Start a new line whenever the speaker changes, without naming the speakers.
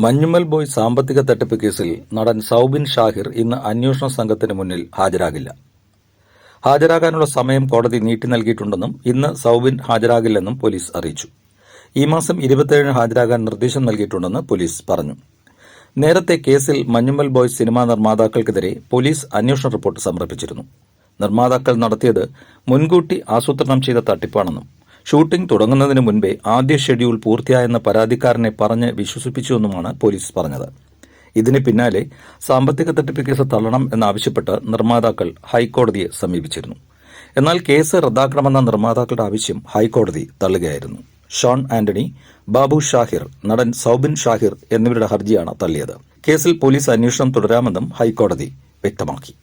Manjummel boy സാമ്പത്തിക തട്ടിപ്പ് കേസിൽ നടൻ സൗബിൻ ഷാഹിർ ഇന്ന് അന്വേഷണ സംഘത്തിന് മുന്നിൽ ഹാജരാകില്ല. ഹാജരാകാനുള്ള സമയം കോടതി നീട്ടി നൽകിയിട്ടുണ്ടെന്നും ഇന്ന് സൗബിൻ ഹാജരാകില്ലെന്നും പോലീസ് അറിയിച്ചു. ഈ മാസം 27-ന് ഹാജരാകാൻ നിർദ്ദേശം നൽകിയിട്ടുണ്ടെന്ന് പോലീസ് പറഞ്ഞു. നേരത്തെ കേസിൽ മഞ്ഞുമ്മൽ ബോയ് സിനിമാ നിർമ്മാതാക്കൾക്കെതിരെ പോലീസ് അന്വേഷണ റിപ്പോർട്ട് സമർപ്പിച്ചിരുന്നു. നിർമ്മാതാക്കൾ നടത്തിയത് മുൻകൂട്ടി ആസൂത്രണം ചെയ്ത തട്ടിപ്പാണെന്നും ഷൂട്ടിംഗ് തുടങ്ങുന്നതിന് മുൻപേ ആദ്യ ഷെഡ്യൂൾ പൂർത്തിയായെന്ന പരാതിക്കാരനെ പറഞ്ഞ് വിശ്വസിപ്പിച്ചുവെന്നുമാണ് പോലീസ് പറഞ്ഞത്. ഇതിന് പിന്നാലെ സാമ്പത്തിക തട്ടിപ്പ് കേസ് തള്ളണം എന്നാവശ്യപ്പെട്ട് നിർമ്മാതാക്കൾ ഹൈക്കോടതിയെ സമീപിച്ചിരുന്നു. എന്നാൽ കേസ് റദ്ദാക്കണമെന്ന നിർമ്മാതാക്കളുടെ ആവശ്യം ഹൈക്കോടതി തള്ളുകയായിരുന്നു. ഷോൺ ആന്റണി, ബാബു ഷാഹിർ, നടൻ സൗബിൻ ഷാഹിർ എന്നിവരുടെ ഹർജിയാണ് തള്ളിയത്. കേസിൽ പോലീസ് അന്വേഷണം തുടരാമെന്നും ഹൈക്കോടതി വ്യക്തമാക്കി.